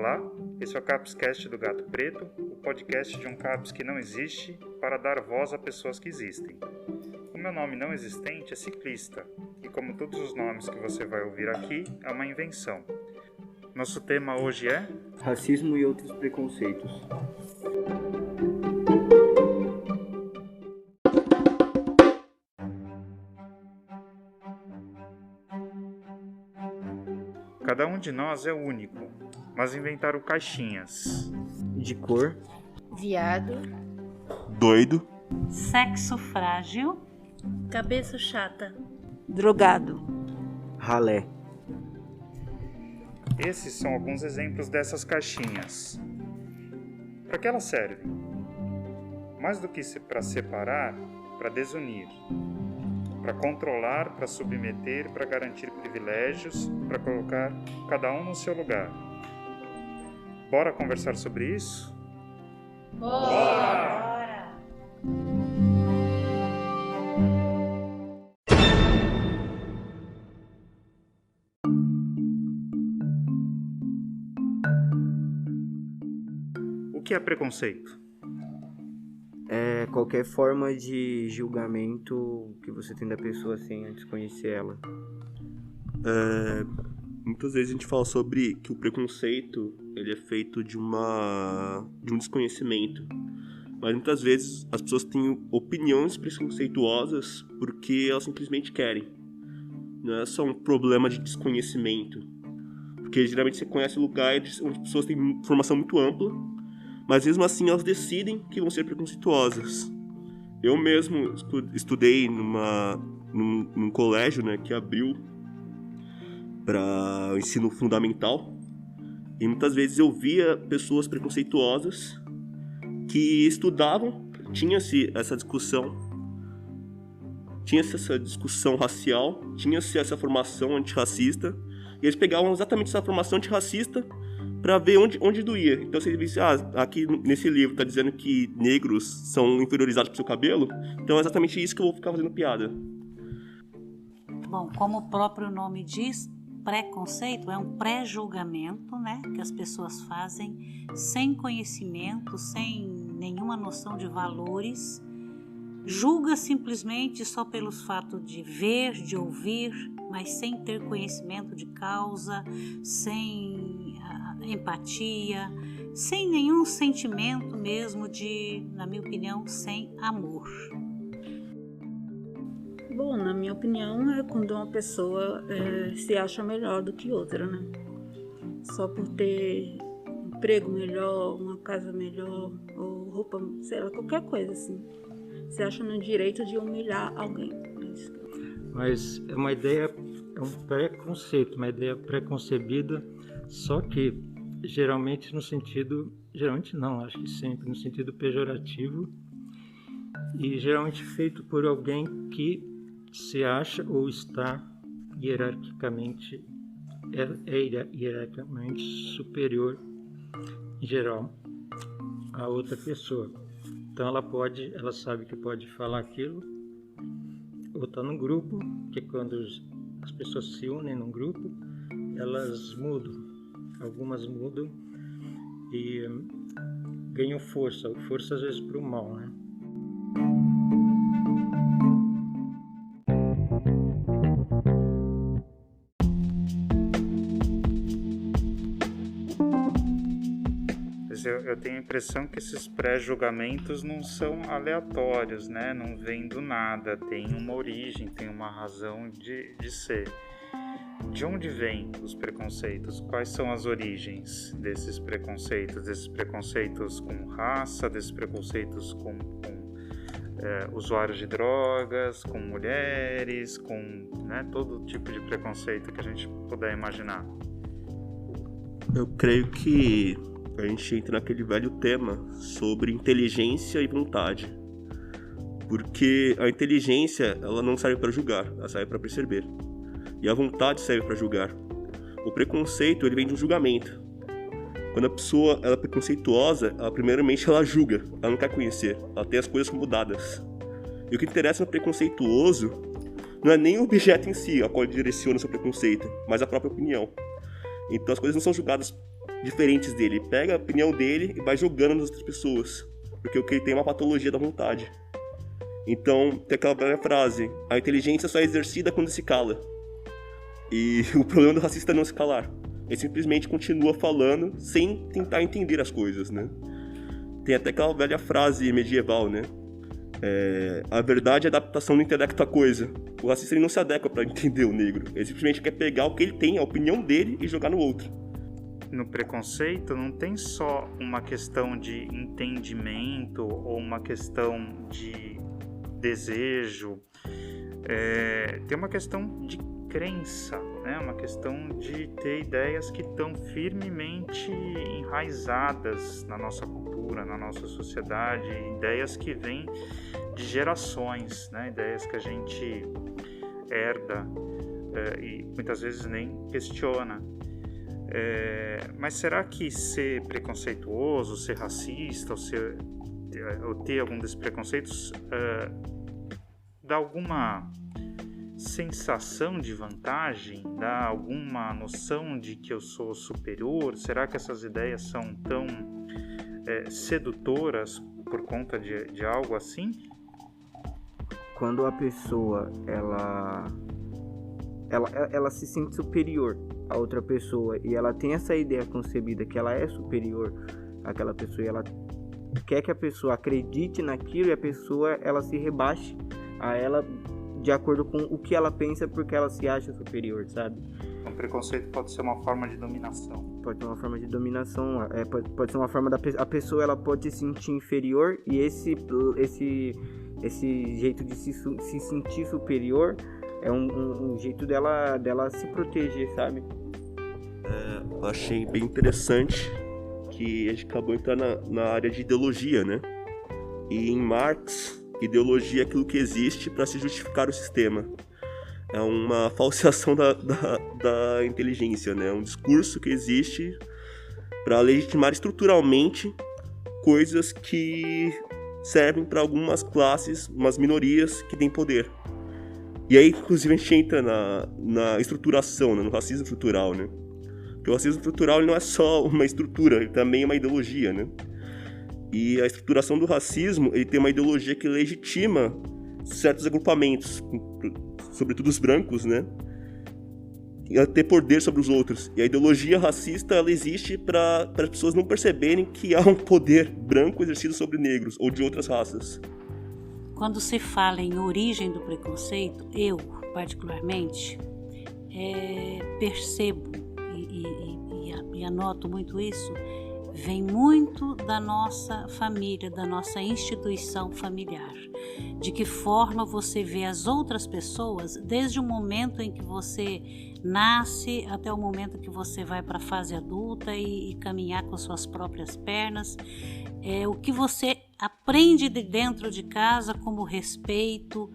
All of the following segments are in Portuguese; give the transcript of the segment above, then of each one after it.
Olá, esse é o CapsCast do Gato Preto, o podcast de um Caps que não existe para dar voz a pessoas que existem. O meu nome não existente é Ciclista, e como todos os nomes que você vai ouvir aqui, é uma invenção. Nosso tema hoje é... Racismo e outros preconceitos. Cada um de nós é único, mas inventaram caixinhas. De cor, viado, doido, sexo frágil, cabeça chata, drogado, ralé. Esses são alguns exemplos dessas caixinhas. Para que elas servem? Mais do que para separar, para desunir. Para controlar, para submeter, para garantir privilégios, para colocar cada um no seu lugar. Bora conversar sobre isso? Bora! O que é preconceito? É qualquer forma de julgamento que você tem da pessoa sem antes conhecer ela. Muitas vezes a gente fala sobre que o preconceito ele é feito de um desconhecimento. Mas muitas vezes as pessoas têm opiniões preconceituosas porque elas simplesmente querem. Não é só um problema de desconhecimento. Porque geralmente você conhece lugares onde as pessoas têm informação muito ampla, mas mesmo assim elas decidem que vão ser preconceituosas. Eu mesmo estudei num colégio, né, que abriu para o ensino fundamental, e muitas vezes eu via pessoas preconceituosas que estudavam, tinha-se essa discussão racial, tinha-se essa formação antirracista, e eles pegavam exatamente essa formação antirracista para ver onde doía. Então, se ele disse, aqui nesse livro tá dizendo que negros são inferiorizados pro seu cabelo, então é exatamente isso que eu vou ficar fazendo piada. Bom, como o próprio nome diz, preconceito é um pré-julgamento, né, que as pessoas fazem sem conhecimento, sem nenhuma noção de valores, julga simplesmente só pelo fato de ver, de ouvir, mas sem ter conhecimento de causa, sem empatia, sem nenhum sentimento mesmo na minha opinião, sem amor. Bom, na minha opinião, é quando uma pessoa se acha melhor do que outra, né? Só por ter um emprego melhor, uma casa melhor, ou roupa, sei lá, qualquer coisa assim. Se acha no direito de humilhar alguém. Mas é uma ideia, é um preconceito, uma ideia preconcebida, só que geralmente acho que sempre no sentido pejorativo, e geralmente feito por alguém que se acha ou está hierarquicamente superior em geral a outra pessoa. Então ela sabe que pode falar aquilo, ou está num grupo, que quando as pessoas se unem num grupo, elas mudam, algumas mudam e ganham força às vezes para o mal, né? Eu tenho a impressão que esses pré-julgamentos não são aleatórios, né? Não vêm do nada, tem uma origem, tem uma razão de ser. De onde vêm os preconceitos? Quais são as origens desses preconceitos? Desses preconceitos com raça, desses preconceitos com usuários de drogas, com mulheres, com todo tipo de preconceito que a gente puder imaginar? Eu creio que a gente entra naquele velho tema sobre inteligência e vontade. Porque a inteligência, ela não serve para julgar, ela serve para perceber. E a vontade serve para julgar. O preconceito, ele vem de um julgamento. Quando a pessoa ela é preconceituosa, primeiramente ela julga, ela não quer conhecer, ela tem as coisas como dadas. E o que interessa no preconceituoso não é nem o objeto em si a qual ele direciona o seu preconceito, mas a própria opinião. Então as coisas não são julgadas diferentes dele. Ele pega a opinião dele e vai jogando nas outras pessoas, porque o que ele tem é uma patologia da vontade. Então, tem aquela velha frase: a inteligência só é exercida quando se cala. E o problema do racista é não se calar. Ele simplesmente continua falando sem tentar entender as coisas, né? Tem até aquela velha frase medieval, né? A verdade é a adaptação do intelecto à coisa. O racista ele não se adequa para entender o negro. Ele simplesmente quer pegar o que ele tem, a opinião dele, e jogar no outro. No preconceito não tem só uma questão de entendimento ou uma questão de desejo. Tem uma questão de crença, né? Uma questão de ter ideias que estão firmemente enraizadas na nossa cultura, na nossa sociedade, ideias que vêm de gerações, né? Ideias que a gente herda e muitas vezes nem questiona. Mas será que ser preconceituoso, ser racista ou ter algum desses preconceitos dá alguma sensação de vantagem, dá alguma noção de que eu sou superior? Será que essas ideias são tão sedutoras por conta de algo assim? Quando a pessoa ela se sente superior a outra pessoa e ela tem essa ideia concebida que ela é superior àquela pessoa e ela quer que a pessoa acredite naquilo e a pessoa ela se rebaixe a ela de acordo com o que ela pensa porque ela se acha superior, sabe? O preconceito pode ser uma forma de dominação. Pode ser uma forma de dominação, pode ser uma forma a pessoa ela pode se sentir inferior e esse jeito de se sentir superior é um jeito dela se proteger, sabe? Eu achei bem interessante que a gente acabou entrando na área de ideologia, né? E em Marx, ideologia é aquilo que existe para se justificar o sistema. É uma falseação da inteligência, né? É um discurso que existe para legitimar estruturalmente coisas que servem para algumas classes, umas minorias que têm poder. E aí, inclusive, a gente entra na estruturação, né? No racismo estrutural, né? Porque o racismo estrutural ele não é só uma estrutura, ele também é uma ideologia, né? E a estruturação do racismo, ele tem uma ideologia que legitima certos agrupamentos, sobretudo os brancos, né? E ter poder sobre os outros. E a ideologia racista, ela existe para as pessoas não perceberem que há um poder branco exercido sobre negros ou de outras raças. Quando se fala em origem do preconceito, eu, particularmente, percebo e anoto muito isso, vem muito da nossa família, da nossa instituição familiar. De que forma você vê as outras pessoas desde o momento em que você nasce até o momento que você vai para a fase adulta e caminhar com suas próprias pernas. O que você aprende de dentro de casa como respeito,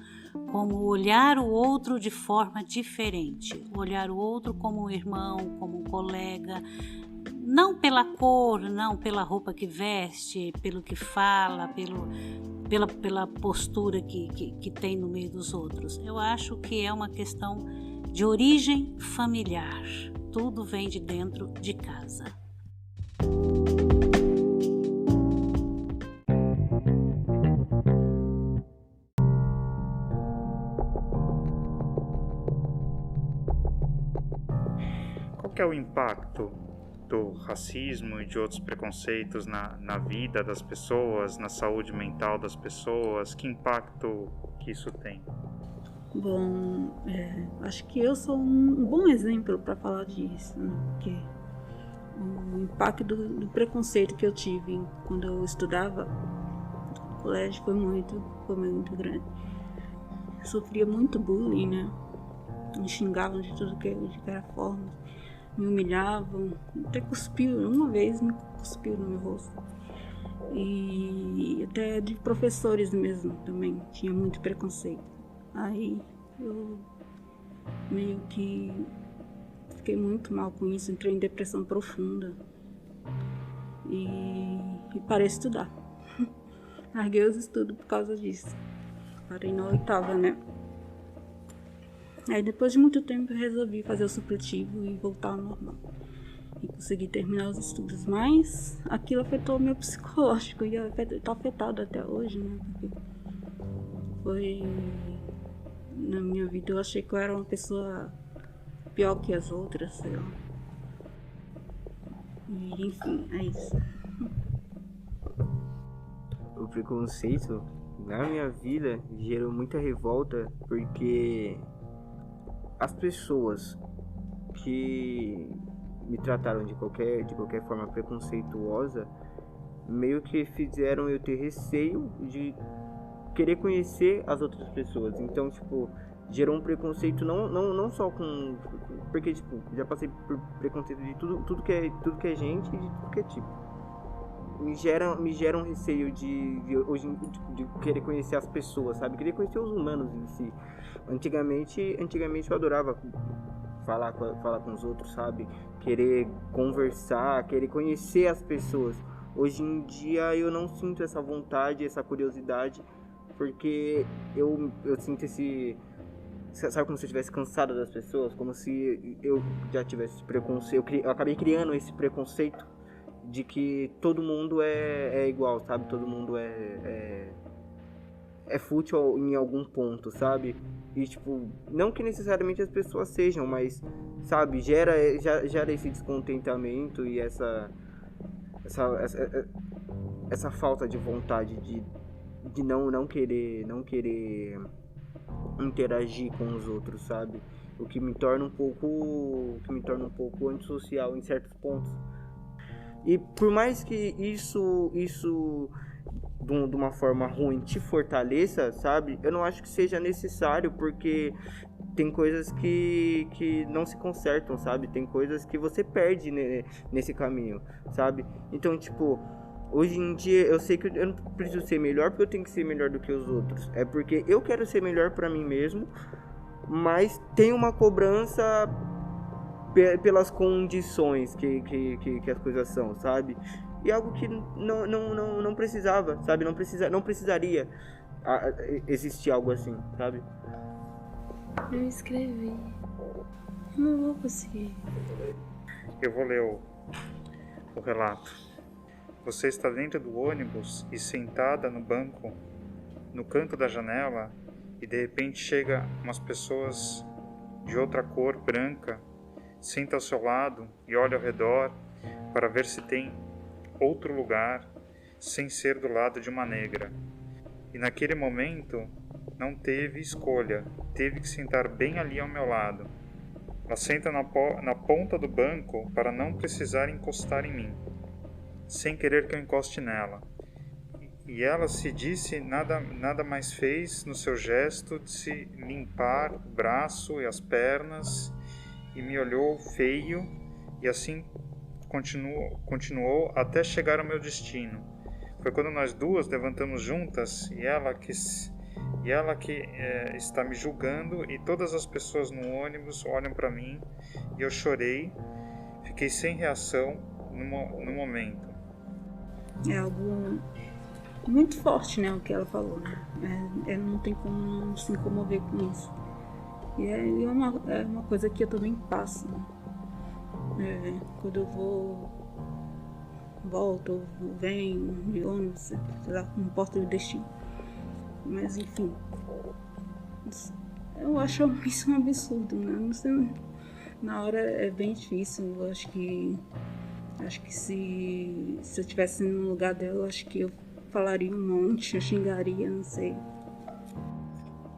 como olhar o outro de forma diferente, olhar o outro como um irmão, como um colega, não pela cor, não pela roupa que veste, pelo que fala, pela postura que tem no meio dos outros. Eu acho que é uma questão de origem familiar. Tudo vem de dentro de casa. Qual que é o impacto do racismo e de outros preconceitos na vida das pessoas, na saúde mental das pessoas? Que impacto que isso tem? Bom, acho que eu sou um bom exemplo para falar disso, né? Porque o impacto do preconceito que eu tive quando eu estudava no colégio foi muito grande. Eu sofria muito bullying, né? Me xingavam de tudo que era forma, me humilhavam, até uma vez me cuspiu no meu rosto. E até de professores mesmo também, tinha muito preconceito. Aí eu meio que fiquei muito mal com isso, entrei em depressão profunda e parei de estudar. Larguei os estudos por causa disso. Parei na 8ª, né? Aí depois de muito tempo eu resolvi fazer o supletivo e voltar ao normal. e consegui terminar os estudos, mas aquilo afetou o meu psicológico e tá afetado até hoje, né? Porque foi na minha vida, eu achei que eu era uma pessoa pior que as outras, sei lá. E enfim, é isso. O preconceito na minha vida gerou muita revolta porque as pessoas que me trataram de qualquer forma preconceituosa meio que fizeram eu ter receio de querer conhecer as outras pessoas. Então, tipo, gerou um preconceito não só com... Porque, tipo, já passei por preconceito de tudo que é gente e de tudo que é tipo. Me gera um receio hoje de querer conhecer as pessoas, sabe? Querer conhecer os humanos em si. Antigamente eu adorava falar com os outros, sabe? Querer conversar, querer conhecer as pessoas. Hoje em dia eu não sinto essa vontade, essa curiosidade, porque eu sinto esse... Sabe como se eu estivesse cansado das pessoas? Como se eu já tivesse preconceito. Eu acabei criando esse preconceito de que todo mundo é igual, sabe? Todo mundo é fútil em algum ponto, sabe? E, tipo, não que necessariamente as pessoas sejam, mas, sabe? Gera esse descontentamento e essa falta de vontade de não querer interagir com os outros, sabe? O que me torna um pouco antissocial em certos pontos. E por mais que isso de uma forma ruim te fortaleça, sabe? Eu não acho que seja necessário, porque tem coisas que não se consertam, sabe? Tem coisas que você perde nesse caminho, sabe? Então, tipo, hoje em dia eu sei que eu não preciso ser melhor porque eu tenho que ser melhor do que os outros. É porque eu quero ser melhor pra mim mesmo, mas tem uma cobrança pelas condições que as coisas são, sabe? E algo que não precisava, sabe? Não precisaria existir algo assim, sabe? Eu escrevi. Eu não vou conseguir. Eu vou ler o relato. Você está dentro do ônibus e sentada no banco, no canto da janela, e de repente chega umas pessoas de outra cor, branca, senta ao seu lado e olha ao redor para ver se tem outro lugar sem ser do lado de uma negra. E naquele momento não teve escolha, teve que sentar bem ali ao meu lado. Ela senta na ponta do banco para não precisar encostar em mim, sem querer que eu encoste nela. E ela se disse, nada mais fez no seu gesto de se limpar o braço e as pernas, e me olhou feio, e assim continuou até chegar ao meu destino. Foi quando nós duas levantamos juntas, e ela que está me julgando, e todas as pessoas no ônibus olham para mim, e eu chorei, fiquei sem reação no momento. É algo muito forte, né, o que ela falou, né? Não tem como não se comover com isso. E é uma coisa que eu também passo, né? Quando eu volto, venho de ônibus, sei lá, não importa o destino. Mas enfim, eu acho isso um absurdo, né? Não sei, na hora é bem difícil. Eu acho que se eu estivesse no lugar dela, eu acho que eu falaria um monte, eu xingaria, não sei.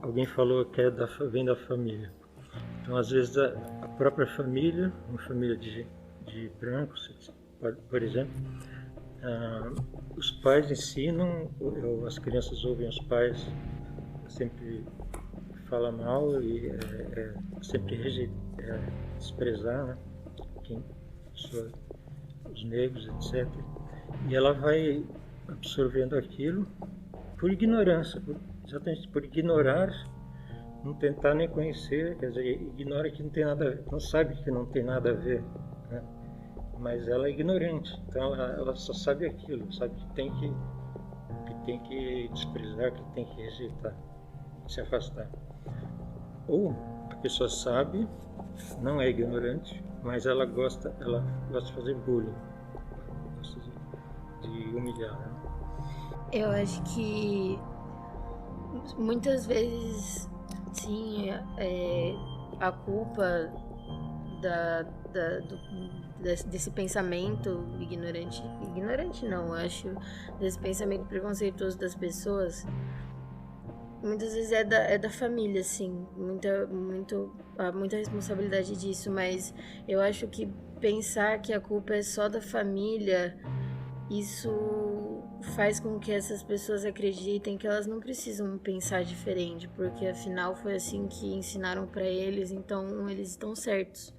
Alguém falou que vem da família. Então, às vezes, a própria família, uma família de brancos, por exemplo, os pais ensinam, as crianças ouvem os pais sempre falar mal e sempre desprezar, né? Os negros, etc. E ela vai absorvendo aquilo por ignorância, exatamente por ignorar, não tentar nem conhecer, quer dizer, ignora que não tem nada a ver, não sabe que não tem nada a ver, né? Mas ela é ignorante, então ela só sabe aquilo, sabe que tem que desprezar, que tem que rejeitar, se afastar. Ou a pessoa sabe não é ignorante, mas ela gosta de fazer bullying, gosta de humilhar, né? Eu acho que muitas vezes, sim, a culpa desse pensamento ignorante não, eu acho, desse pensamento preconceituoso das pessoas, muitas vezes é da família, assim, muita responsabilidade disso, mas eu acho que pensar que a culpa é só da família, isso faz com que essas pessoas acreditem que elas não precisam pensar diferente, porque afinal foi assim que ensinaram pra eles, então eles estão certos.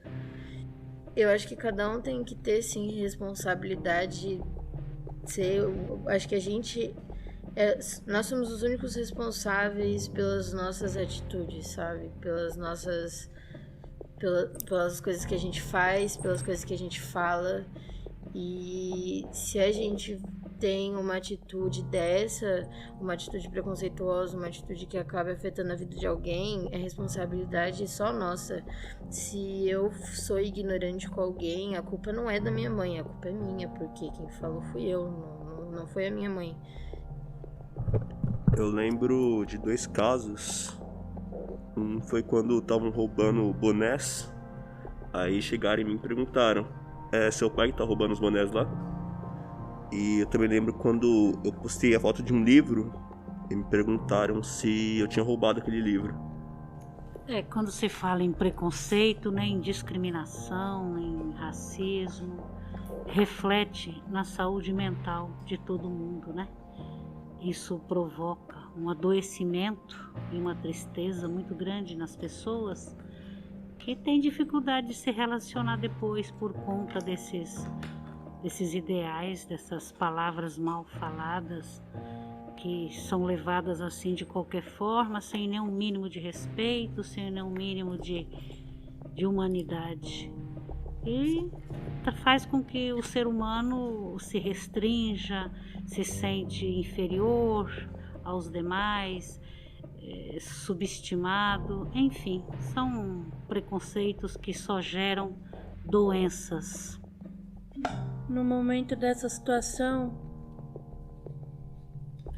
Eu acho que cada um tem que ter, sim, responsabilidade. Acho que nós somos os únicos responsáveis pelas nossas atitudes, sabe? Pelas coisas que a gente faz, pelas coisas que a gente fala. E se a gente tem uma atitude uma atitude preconceituosa, uma atitude que acaba afetando a vida de alguém, é responsabilidade só nossa. Se eu sou ignorante com alguém, a culpa não é da minha mãe, a culpa é minha, porque quem falou fui eu, não foi a minha mãe. Eu lembro de 2 casos. Um foi quando estavam roubando bonés. Aí chegaram e me perguntaram: seu pai que tá roubando os bonés lá? E eu também lembro quando eu postei a foto de um livro e me perguntaram se eu tinha roubado aquele livro. Quando se fala em preconceito, né, em discriminação, em racismo, reflete na saúde mental de todo mundo, né? Isso provoca um adoecimento e uma tristeza muito grande nas pessoas que têm dificuldade de se relacionar depois por conta desses ideais, dessas palavras mal faladas que são levadas assim de qualquer forma, sem nenhum mínimo de respeito, sem nenhum mínimo de humanidade. E faz com que o ser humano se restrinja, se sente inferior aos demais, subestimado, enfim, são preconceitos que só geram doenças. No momento dessa situação,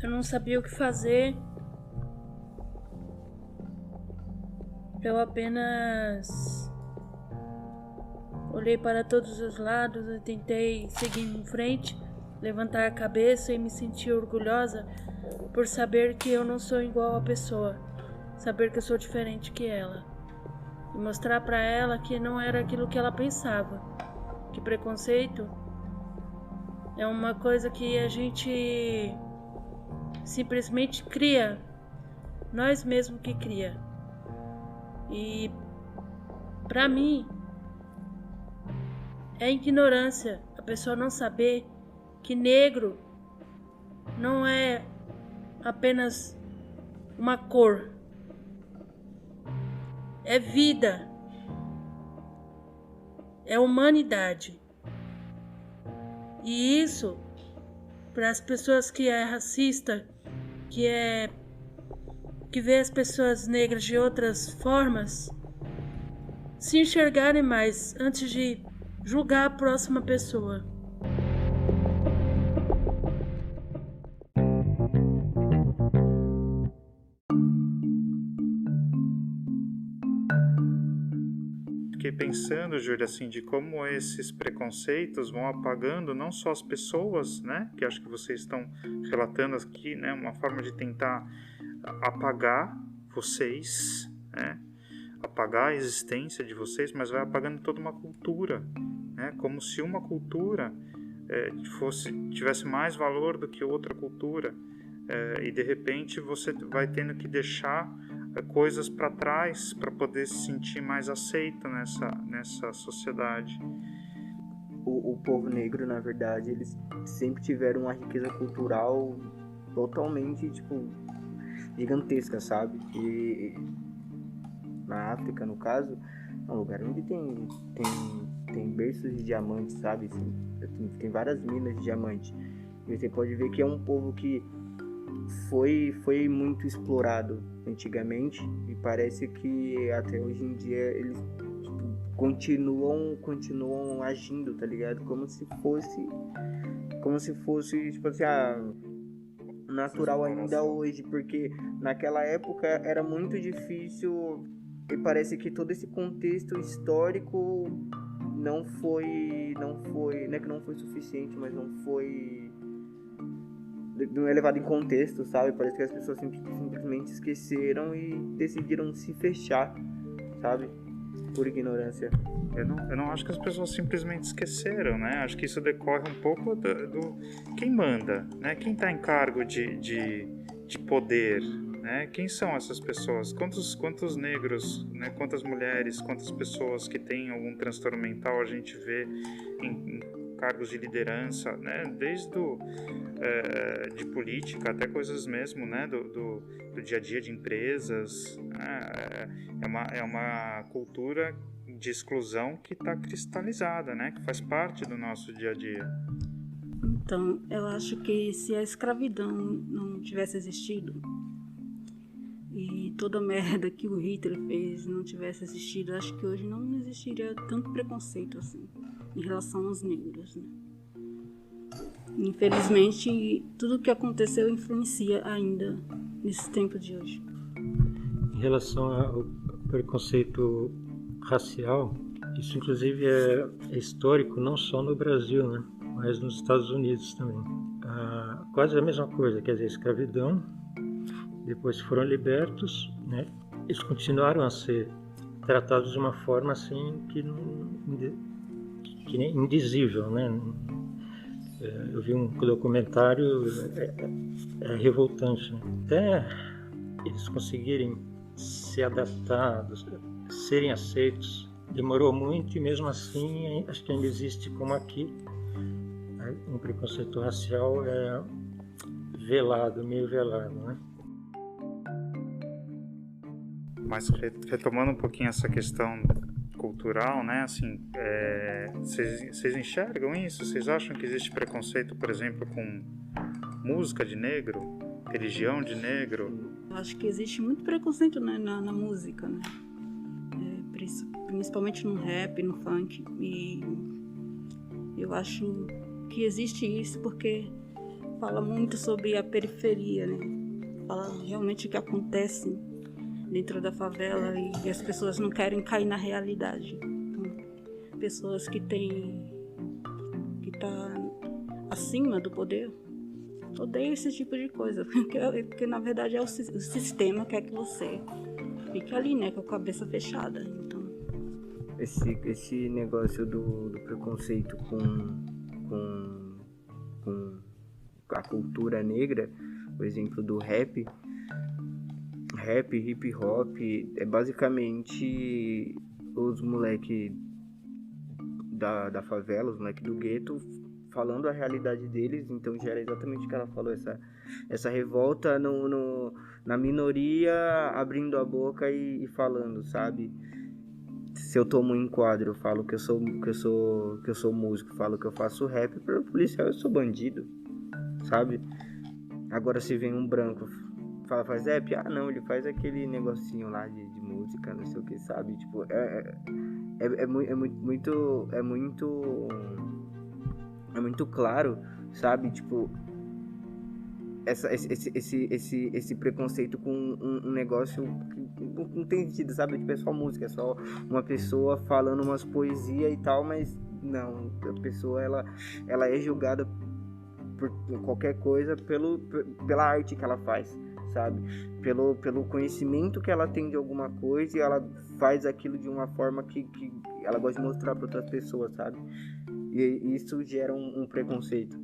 eu não sabia o que fazer. Eu apenas olhei para todos os lados e tentei seguir em frente, levantar a cabeça e me sentir orgulhosa por saber que eu não sou igual à pessoa, saber que eu sou diferente que ela, e mostrar para ela que não era aquilo que ela pensava, que preconceito é uma coisa que a gente simplesmente cria, nós mesmos que cria. E para mim é ignorância a pessoa não saber que negro não é apenas uma cor, é vida, é humanidade. E isso, para as pessoas que é racista, que vê as pessoas negras de outras formas, se enxergarem mais antes de julgar a próxima pessoa. Fiquei pensando, Júlia, assim, de como esses preconceitos vão apagando não só as pessoas, né, que acho que vocês estão relatando aqui, né, uma forma de tentar apagar vocês, né, apagar a existência de vocês, mas vai apagando toda uma cultura, né, como se uma cultura tivesse mais valor do que outra cultura, e de repente você vai tendo que deixar coisas para trás para poder se sentir mais aceito nessa sociedade. O povo negro, na verdade, eles sempre tiveram uma riqueza cultural totalmente, gigantesca, sabe? E na África, no caso, é um lugar onde tem berços de diamantes, sabe? Tem várias minas de diamante. E você pode ver que é um povo que foi muito explorado antigamente, e parece que até hoje em dia eles continuam agindo, tá ligado? Como se fosse, tipo assim, natural ainda hoje, porque naquela época era muito difícil e parece que todo esse contexto histórico não foi, não é que não foi suficiente, mas não é levado em contexto, sabe? Parece que as pessoas simplesmente esqueceram e decidiram se fechar, sabe? Por ignorância. Eu não acho que as pessoas simplesmente esqueceram, né? Acho que isso decorre um pouco do quem manda, né? Quem está em cargo de poder, né? Quem são essas pessoas? Quantos negros, né? Quantas mulheres, quantas pessoas que têm algum transtorno mental a gente vê em cargos de liderança, né? Desde de política até coisas mesmo, né? Do dia a dia de empresas, né? É uma cultura de exclusão que está cristalizada, né? Que faz parte do nosso dia a dia. Então, eu acho que se a escravidão não tivesse existido e toda a merda que o Hitler fez não tivesse existido, acho que hoje não existiria tanto preconceito assim em relação aos negros, né? Infelizmente, tudo o que aconteceu influencia ainda nesse tempo de hoje. Em relação ao preconceito racial, isso inclusive é histórico não só no Brasil, né, mas nos Estados Unidos também. Quase a mesma coisa, quer dizer, escravidão, depois foram libertos, né, eles continuaram a ser tratados de uma forma assim que nem indizível, né? Eu vi um documentário, é revoltante, né? Até eles conseguirem se adaptar, serem aceitos, demorou muito e mesmo assim acho que ainda existe, como aqui, um preconceito racial velado, meio velado, né? Mas retomando um pouquinho essa questão cultural, né? Assim, vocês enxergam isso? Vocês acham que existe preconceito, por exemplo, com música de negro, religião de negro? Eu acho que existe muito preconceito, né, na música, né? Principalmente no rap, no funk. E eu acho que existe isso porque fala muito sobre a periferia, né? Fala realmente o que acontece dentro da favela e as pessoas não querem cair na realidade. Então, pessoas que tá acima do poder odeiam esse tipo de coisa, porque na verdade é o sistema que quer que você fique ali, né, com a cabeça fechada. Então, esse negócio do preconceito com a cultura negra, por exemplo, do rap, hip hop, é basicamente os moleque da favela, os moleque do gueto, falando a realidade deles. Então já era exatamente o que ela falou, essa revolta na minoria, abrindo a boca e falando, sabe? Se eu tomo um enquadro, eu falo que eu sou músico, falo que eu faço rap, para o policial eu sou bandido, sabe? Agora se vem um branco, faz rap, não, ele faz aquele negocinho lá de música, não sei o que, sabe? Tipo, é muito claro, sabe? Tipo, esse preconceito com um negócio que não tem sentido, sabe? Tipo, é só música, é só uma pessoa falando umas poesias e tal, mas não, a pessoa ela é julgada por qualquer coisa pela arte que ela faz, sabe? Pelo conhecimento que ela tem de alguma coisa, e ela faz aquilo de uma forma que ela gosta de mostrar para outras pessoas, sabe? E isso gera um preconceito,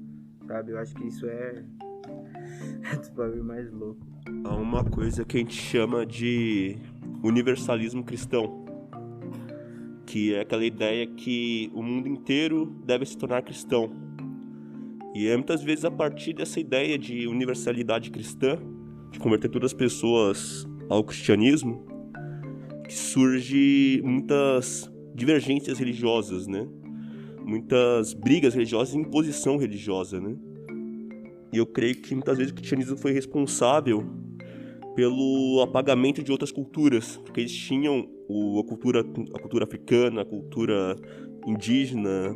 sabe? Eu acho que isso é dos bagulho mais louco. Há uma coisa que a gente chama de universalismo cristão, que é aquela ideia que o mundo inteiro deve se tornar cristão. E muitas vezes a partir dessa ideia de universalidade cristã, de converter todas as pessoas ao cristianismo, que surge muitas divergências religiosas, né? Muitas brigas religiosas e imposição religiosa, né? E eu creio que muitas vezes o cristianismo foi responsável pelo apagamento de outras culturas, porque eles tinham a cultura africana, a cultura indígena,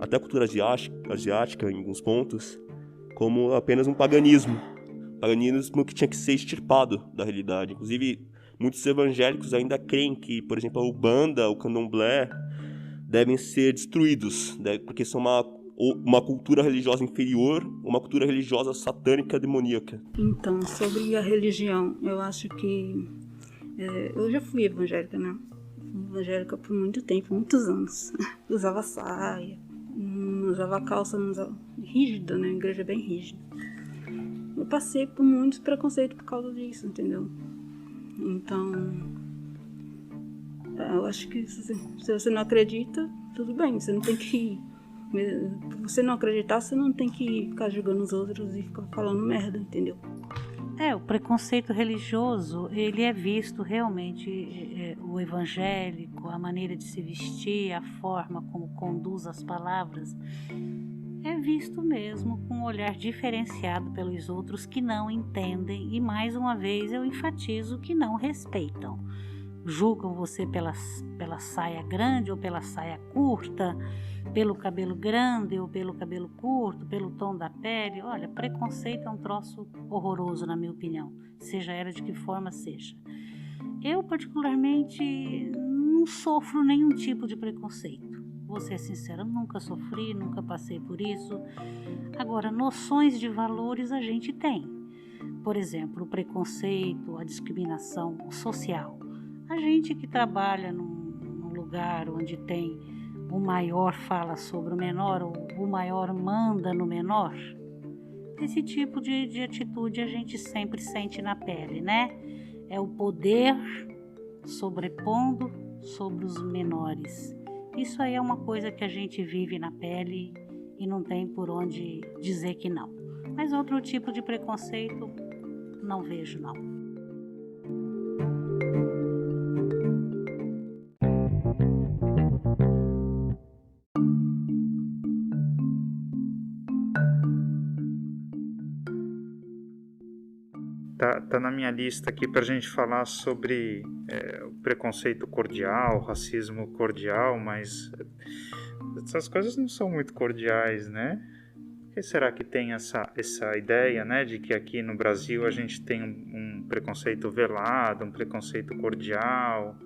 até a cultura asiática em alguns pontos, como apenas um paganismo que tinha que ser extirpado da realidade. Inclusive, muitos evangélicos ainda creem que, por exemplo, a Umbanda, o Candomblé devem ser destruídos, porque são uma cultura religiosa inferior, uma cultura religiosa satânica, demoníaca. Então, sobre a religião, eu acho que... eu já fui evangélica, né? Fui evangélica por muito tempo, muitos anos. Usava saia, não usava calça, não usava... rígida, né? A igreja é bem rígida. Eu passei por muitos preconceitos por causa disso, entendeu? Então, eu acho que se você não acredita, tudo bem, você não tem que... Se você não acreditar, você não tem que ficar julgando os outros e ficar falando merda, entendeu? O preconceito religioso, ele é visto realmente, o evangélico, a maneira de se vestir, a forma como conduz as palavras, é visto mesmo com um olhar diferenciado pelos outros que não entendem e, mais uma vez, eu enfatizo que não respeitam. Julgam você pela saia grande ou pela saia curta, pelo cabelo grande ou pelo cabelo curto, pelo tom da pele. Olha, preconceito é um troço horroroso, na minha opinião, seja ela de que forma seja. Eu, particularmente, não sofro nenhum tipo de preconceito. Vou ser sincera, nunca sofri, nunca passei por isso. Agora, noções de valores a gente tem. Por exemplo, o preconceito, a discriminação social. A gente que trabalha num lugar onde tem o maior fala sobre o menor, ou o maior manda no menor, esse tipo de atitude a gente sempre sente na pele, né? É o poder sobrepondo sobre os menores. Isso aí é uma coisa que a gente vive na pele e não tem por onde dizer que não. Mas outro tipo de preconceito, não vejo não. Tá na minha lista aqui para a gente falar sobre o preconceito cordial, o racismo cordial, mas essas coisas não são muito cordiais, né? Por que será que tem essa ideia, né, de que aqui no Brasil a gente tem um preconceito velado, um preconceito cordial?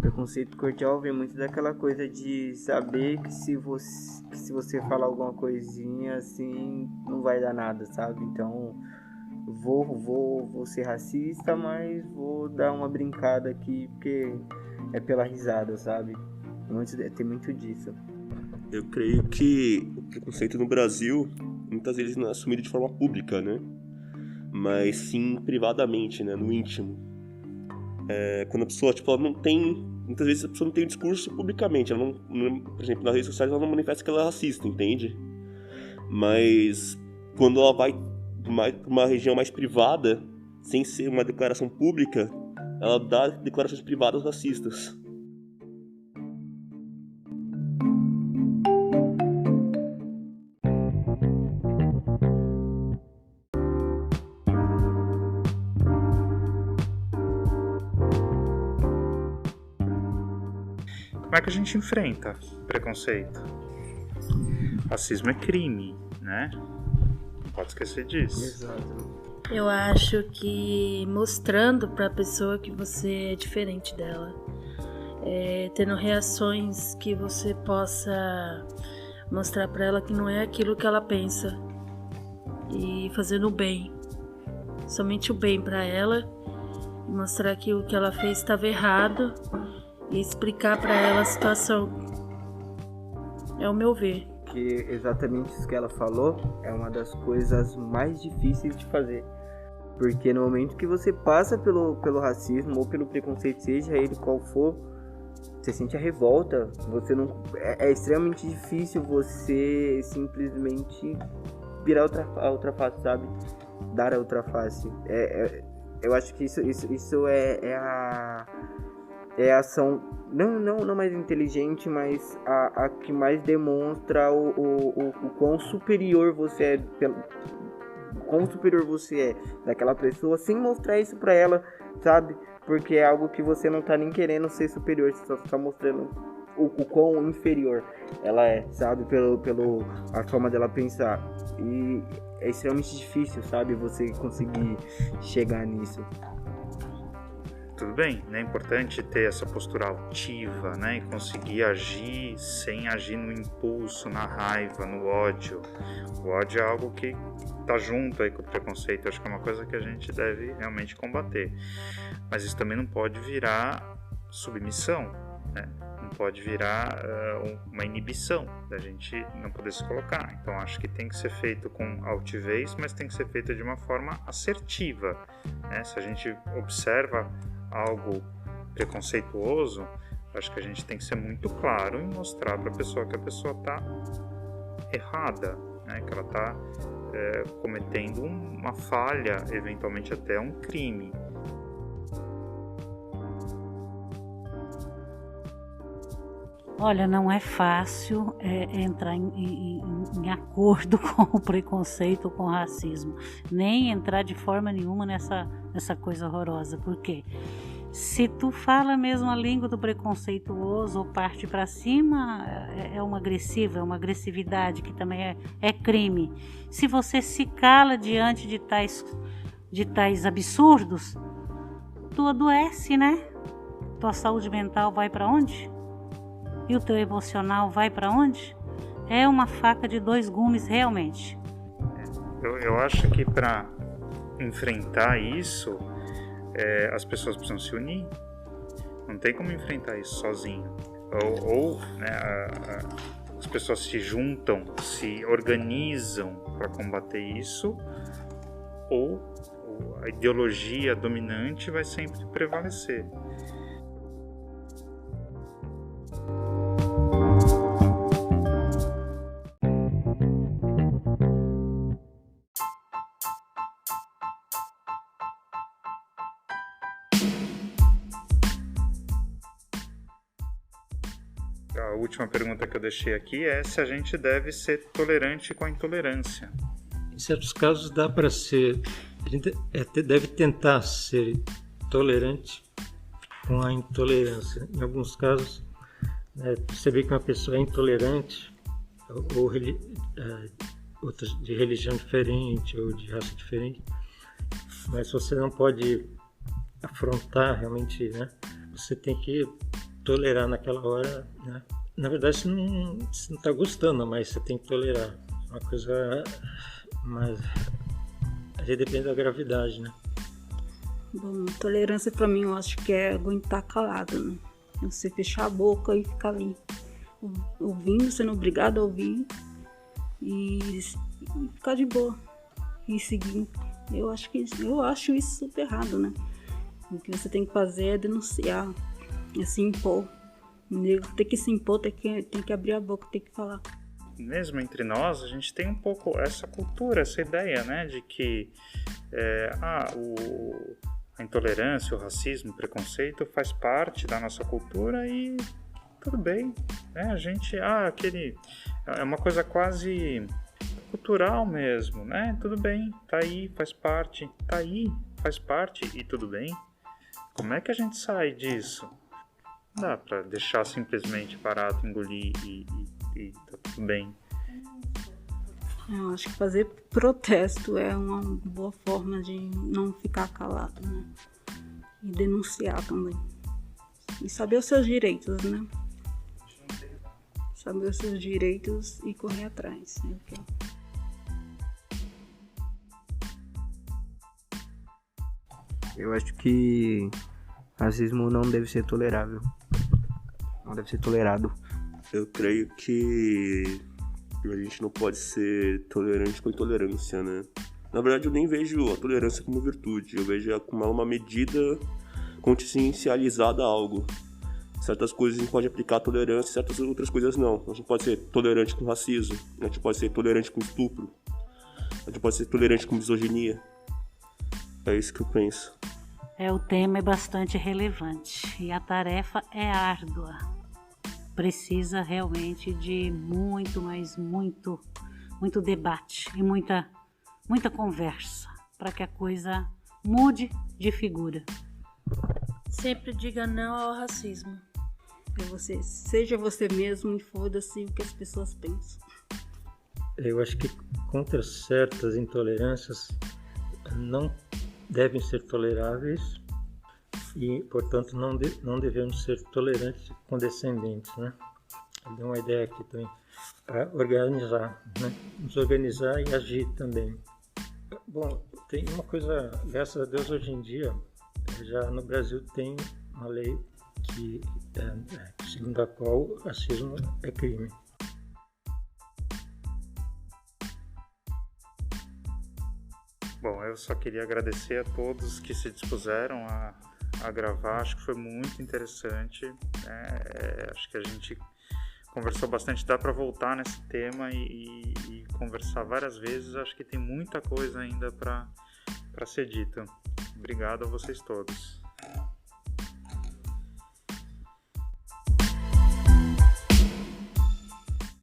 Preconceito cordial vem muito daquela coisa de saber que se você falar alguma coisinha assim, não vai dar nada, sabe? Então... Vou ser racista, mas vou dar uma brincada aqui porque é pela risada, sabe? Tem muito disso. Eu creio que o preconceito no Brasil muitas vezes não é assumido de forma pública, né? Mas sim privadamente, né? No íntimo. Quando a pessoa, ela não tem... Muitas vezes a pessoa não tem um discurso publicamente. Ela não, por exemplo, nas redes sociais ela não manifesta que ela é racista, entende? Mas quando ela vai para uma região mais privada, sem ser uma declaração pública, ela dá declarações privadas racistas. Como é que a gente enfrenta preconceito? Racismo é crime, né? Pode esquecer disso. Exato. Eu acho que mostrando pra pessoa que você é diferente dela, tendo reações que você possa mostrar pra ela que não é aquilo que ela pensa e fazendo o bem, somente o bem pra ela, mostrar que o que ela fez estava errado e explicar pra ela a situação. É o meu ver. Que exatamente isso que ela falou é uma das coisas mais difíceis de fazer, porque no momento que você passa pelo racismo ou pelo preconceito, seja ele qual for, você sente a revolta. Você não é extremamente difícil você simplesmente virar a outra face, sabe? Dar a outra face. Eu acho que isso é a ação não mais inteligente, mas a que mais demonstra o quão superior você é quão superior você é daquela pessoa, sem mostrar isso pra ela, sabe? Porque é algo que você não tá nem querendo ser superior, você só tá mostrando o quão inferior ela é, sabe? Pelo a forma dela pensar. E é extremamente difícil, sabe? Você conseguir chegar nisso. Tudo bem, né? É importante ter essa postura altiva, né? E conseguir agir sem agir no impulso, na raiva, no ódio. O ódio é algo que tá junto aí com o preconceito. Acho que é uma coisa que a gente deve realmente combater. Mas isso também não pode virar submissão, né? Não pode virar uma inibição da gente não poder se colocar. Então acho que tem que ser feito com altivez, mas tem que ser feito de uma forma assertiva, né? Se a gente observa algo preconceituoso, acho que a gente tem que ser muito claro em mostrar para a pessoa que a pessoa está errada, né? Que ela está cometendo uma falha, eventualmente até um crime. Olha, não é fácil entrar em acordo com o preconceito, com o racismo, nem entrar de forma nenhuma nessa coisa horrorosa, porque se tu fala mesmo a língua do preconceituoso ou parte para cima, é uma agressividade que também é crime. Se você se cala diante de tais absurdos, tu adoece, né? Tua saúde mental vai para onde? E o teu emocional vai para onde? É uma faca de dois gumes, realmente. Eu acho que para enfrentar isso, as pessoas precisam se unir. Não tem como enfrentar isso sozinho. Ou as pessoas se juntam, se organizam para combater isso, ou a ideologia dominante vai sempre prevalecer. A última pergunta que eu deixei aqui é se a gente deve ser tolerante com a intolerância. Em certos casos dá para ser, a gente deve tentar ser tolerante com a intolerância. Em alguns casos, perceber que uma pessoa é intolerante ou outra de religião diferente ou de raça diferente, mas você não pode afrontar realmente, né? Você tem que tolerar naquela hora, né? Na verdade, você não está gostando, mas você tem que tolerar. Uma coisa, mas aí depende da gravidade, né? Bom, tolerância pra mim eu acho que é aguentar calado, né? Você fechar a boca e ficar ali ouvindo, sendo obrigado a ouvir e ficar de boa e seguir. Eu acho isso super errado, né? O que você tem que fazer é denunciar, é se impor. O negro tem que se impor, tem que abrir a boca, tem que falar. Mesmo entre nós, a gente tem um pouco essa cultura, essa ideia, né, de que a intolerância, o racismo, o preconceito faz parte da nossa cultura e tudo bem, né? A gente, é uma coisa quase cultural mesmo, né? Tudo bem, tá aí, faz parte e tudo bem. Como é que a gente sai disso? Não dá pra deixar simplesmente parado, engolir e tá tudo bem. Eu acho que fazer protesto é uma boa forma de não ficar calado, né? E denunciar também. E saber os seus direitos, né? Saber os seus direitos e correr atrás. Né? Eu acho que racismo não deve ser tolerável. Não deve ser tolerado. Eu creio que a gente não pode ser tolerante com a intolerância, né? Na verdade, eu nem vejo a tolerância como virtude. Eu vejo ela como uma medida consciencializada a algo. Certas coisas a gente pode aplicar a tolerância, certas outras coisas não. A gente pode ser tolerante com racismo, a gente pode ser tolerante com estupro, a gente pode ser tolerante com misoginia. É isso que eu penso. O tema é bastante relevante e a tarefa é árdua. Precisa realmente de muito, mas muito debate e muita muita conversa, para que a coisa mude de figura. Sempre diga não ao racismo. Seja você mesmo e foda-se o que as pessoas pensam. Eu acho que contra certas intolerâncias não devem ser toleráveis e, portanto, não devemos ser tolerantes e condescendentes, né? Eu dei uma ideia aqui também para organizar, né? Nos organizar e agir também. Bom, tem uma coisa, graças a Deus, hoje em dia, já no Brasil tem uma lei que, segundo a qual o racismo é crime. Bom, eu só queria agradecer a todos que se dispuseram a gravar, acho que foi muito interessante, acho que a gente conversou bastante, dá para voltar nesse tema e conversar várias vezes, acho que tem muita coisa ainda para ser dita. Obrigado a vocês todos.